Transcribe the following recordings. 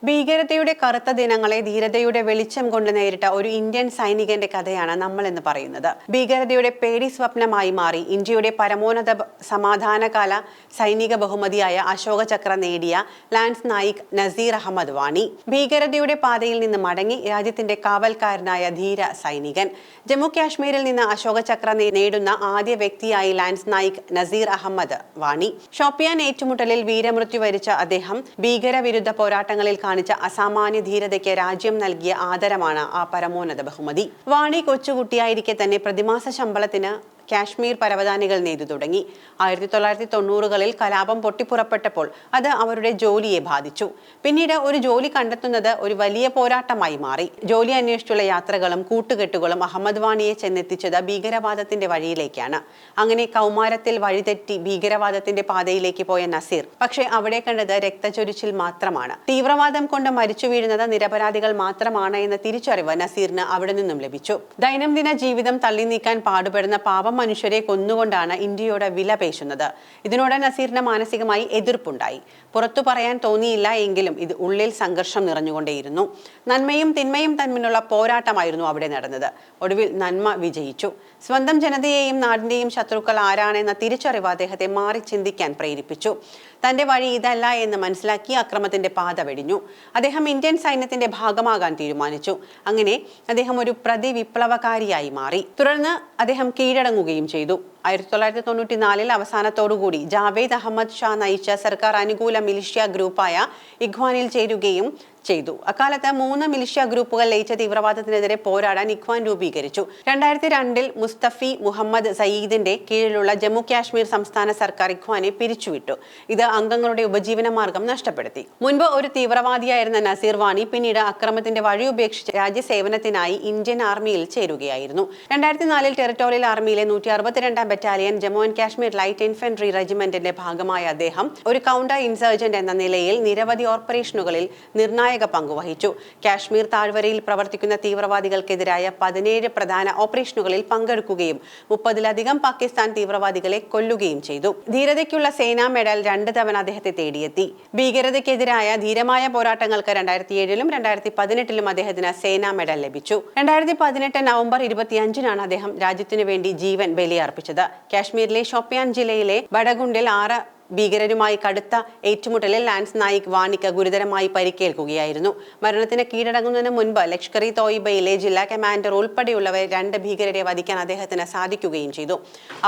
ഭീകരതയുടെ കറുത്ത ദിനങ്ങളെ ധീരതയുടെ വെളിച്ചം കൊണ്ട് നേരിട്ട ഒരു ഇന്ത്യൻ സൈനികന്റെ കഥയാണ് നമ്മൾ എന്ന് പറയുന്നത്. ഭീകരതയുടെ പേടി സ്വപ്നമായി മാറി ഇന്ത്യയുടെ പരമോന്നത സമാധാനകാല സൈനിക ബഹുമതിയായ അശോക ചക്ര നേടിയ ലാൻസ് നായിക് നസീർ അഹമ്മദ് വാണി. ഭീകരതയുടെ പാതയിൽ നിന്ന് മടങ്ങി രാജ്യത്തിന്റെ കാവൽക്കാരനായ ധീര സൈനികൻ. ജമ്മു കാശ്മീരിൽ നിന്ന് അശോക ചക്ര നേടുന്ന ആദ്യ വ്യക്തിയായി ലാൻസ് നായിക് നസീർ അഹമ്മദ് വാണി. ഷോപ്പിയാൻ ഏറ്റുമുട്ടലിൽ വീരമൃത്യു വരിച്ച അദ്ദേഹം ഭീകരവിരുദ്ധ പോരാട്ടങ്ങളിൽ കാണിച്ച അസാമാന്യ ധീരതയ്ക്ക് രാജ്യം നൽകിയ ആദരമാണ് ആ പരമോന്നത ബഹുമതി. വാണി കൊച്ചുകുട്ടിയായിരിക്കെ തന്നെ പ്രതിമാസ ശമ്പളത്തിന് കാശ്മീർ പരവതാനികൾ നെയ്തു തുടങ്ങി. 1990കളിൽ കലാപം പൊട്ടിപ്പുറപ്പെട്ടപ്പോൾ അത് അവരുടെ ജോലിയെ ബാധിച്ചു. പിന്നീട് ഒരു ജോലി കണ്ടെത്തുന്നത് ഒരു വലിയ പോരാട്ടമായി മാറി. ജോലി അന്വേഷിച്ചുള്ള യാത്രകളും കൂട്ടുകെട്ടുകളും അഹമ്മദ് വാണിയെ ചെന്നെത്തിച്ചത് ഭീകരവാദത്തിന്റെ വഴിയിലേക്കാണ്. അങ്ങനെ കൗമാരത്തിൽ വഴിതെറ്റി ഭീകരവാദത്തിന്റെ പാതയിലേക്ക് പോയ നസീർ പക്ഷേ അവിടെ കണ്ടത് രക്തചൊരിച്ചിൽ മാത്രമാണ്. തീവ്രവാദം കൊണ്ട് മരിച്ചു വീഴുന്നത് നിരപരാധികൾ മാത്രമാണ് എന്ന തിരിച്ചറിവ് നസീറിന് അവിടെ നിന്നും ലഭിച്ചു. ദൈനംദിന ജീവിതം തള്ളി നീക്കാൻ പാടുപെടുന്ന പാവം മനുഷ്യരെ കൊന്നുകൊണ്ടാണ് ഇന്ത്യയോട് വില പേശുന്നത്. ഇതിനോട് നസീറിന് മാനസികമായി എതിർപ്പുണ്ടായി. പുറത്തു പറയാൻ തോന്നിയില്ല എങ്കിലും ഇത് ഉള്ളിൽ സംഘർഷം നിറഞ്ഞുകൊണ്ടേയിരുന്നു. നന്മയും തിന്മയും തമ്മിലുള്ള പോരാട്ടമായിരുന്നു അവിടെ നടന്നത്. ഒടുവിൽ നന്മ വിജയിച്ചു. സ്വന്തം ജനതയെയും നാടിന്റെയും ശത്രുക്കൾ ആരാണെന്ന തിരിച്ചറിവ് അദ്ദേഹത്തെ മാറി ചിന്തിക്കാൻ പ്രേരിപ്പിച്ചു. തന്റെ വഴി ഇതല്ല എന്ന് മനസ്സിലാക്കി അക്രമത്തിന്റെ പാത വെടിഞ്ഞു. അദ്ദേഹം ഇന്ത്യൻ സൈന്യത്തിന്റെ ഭാഗമാകാൻ തീരുമാനിച്ചു. അങ്ങനെ അദ്ദേഹം ഒരു പ്രതിവിപ്ലവകാരിയായി മാറി. തുടർന്ന് അദ്ദേഹം കീഴടങ്ങുകയും ചെയ്തു. 1994 അവസാനത്തോടുകൂടി ജാവേദ് അഹമ്മദ് ഷാ നയിച്ച സർക്കാർ അനുകൂല മിലിഷ്യ ഗ്രൂപ്പായ ഇഖ്വാനിൽ ചേരുകയും ചെയ്തു. അക്കാലത്ത് 3 മിലിഷ്യ ഗ്രൂപ്പുകൾ ലയിച്ച തീവ്രവാദത്തിനെതിരെ പോരാടാൻ ഇഖ്വാൻ രൂപീകരിച്ചു. 2002 മുസ്തഫി മുഹമ്മദ് സയീദിന്റെ കീഴിലുള്ള ജമ്മു കാശ്മീർ സംസ്ഥാന സർക്കാർ ഇഖ്വാനെ പിരിച്ചുവിട്ടു. ഇത് അംഗങ്ങളുടെ ഉപജീവന മാർഗം നഷ്ടപ്പെടുത്തി. മുൻപ് ഒരു തീവ്രവാദിയായിരുന്ന നസീർ വാണി പിന്നീട് അക്രമത്തിന്റെ വഴി ഉപേക്ഷിച്ച് രാജ്യസേവനത്തിനായി ഇന്ത്യൻ ആർമിയിൽ ചേരുകയായിരുന്നു. 2004 ടെറിട്ടോറിയൽ ആർമിയിലെ 162 battalion Jammu and Kashmir light infantry റെജിമെന്റിന്റെ ഭാഗമായ അദ്ദേഹം ഒരു കൗണ്ടർ ഇൻസർജന്റ് എന്ന നിലയിൽ നിരവധി ഓപ്പറേഷനുകളിൽ നിർണായക പങ്കുവഹിച്ചു. കാശ്മീർ താഴ്വരയിൽ പ്രവർത്തിക്കുന്ന തീവ്രവാദികൾക്കെതിരായ 17 പ്രധാന ഓപ്പറേഷനുകളിൽ പങ്കെടുക്കുകയും 30-ലധികം പാകിസ്ഥാൻ തീവ്രവാദികളെ കൊല്ലുകയും ചെയ്തു. ധീരതയ്ക്കുള്ള സേനാ മെഡൽ 2 തവണ അദ്ദേഹത്തെ തേടിയെത്തി. ഭീകരതയ്ക്കെതിരായ ധീരമായ പോരാട്ടങ്ങൾക്ക് 2007-ലും 2018-ലും അദ്ദേഹത്തിന് സേനാ മെഡൽ ലഭിച്ചു. 2018 നവംബർ 25-നാണ് അദ്ദേഹം രാജ്യത്തിനു വേണ്ടി ജീവൻ ബലിയർപ്പിച്ചത്. കാശ്മീരിലെ ഷോപ്പിയാൻ ജില്ലയിലെ ബഡഗുണ്ടിൽ 6 ഭീകരരുമായി കടുത്ത ഏറ്റുമുട്ടലിൽ ലാൻസ് നായിക് വാണിക്ക് ഗുരുതരമായി പരിക്കേൽക്കുകയായിരുന്നു. മരണത്തിന് കീഴടങ്ങുന്നതിന് മുൻപ് ലഷ്കർ ഇ തോയിബയിലെ ജില്ലാ കമാൻഡർ ഉൾപ്പെടെയുള്ളവർ 2 ഭീകരരെ വധിക്കാൻ അദ്ദേഹത്തിന് സാധിക്കുകയും ചെയ്തു.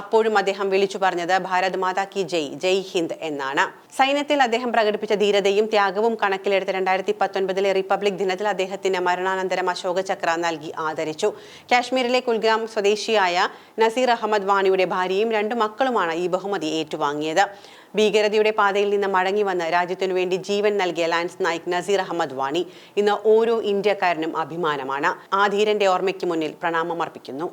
അപ്പോഴും അദ്ദേഹം വിളിച്ചു പറഞ്ഞത് ഭാരത് മാതാ കി ജയ്, ജയ് ഹിന്ദ് എന്നാണ്. സൈന്യത്തിൽ അദ്ദേഹം പ്രകടിപ്പിച്ച ധീരതയും ത്യാഗവും കണക്കിലെടുത്ത് 2019 റിപ്പബ്ലിക് ദിനത്തിൽ അദ്ദേഹത്തിന് മരണാനന്തരം അശോക ചക്ര നൽകി ആദരിച്ചു. കാശ്മീരിലെ കുൽഗ്രാം സ്വദേശിയായ നസീർ അഹമ്മദ് വാണിയുടെ ഭാര്യയും 2 മക്കളുമാണ് ഈ ബഹുമതി ഏറ്റുവാങ്ങിയത്. ഭീകരതയുടെ പാതയിൽ നിന്ന് മടങ്ങി വന്ന് രാജ്യത്തിനു വേണ്ടി ജീവൻ നൽകിയ ലാൻസ് നായിക് നസീർ അഹമ്മദ് വാണി ഇന്ന് ഓരോ ഇന്ത്യക്കാരനും അഭിമാനമാണ്. ആ ധീരന്റെ ഓർമ്മയ്ക്ക് മുന്നിൽ പ്രണാമം അർപ്പിക്കുന്നു.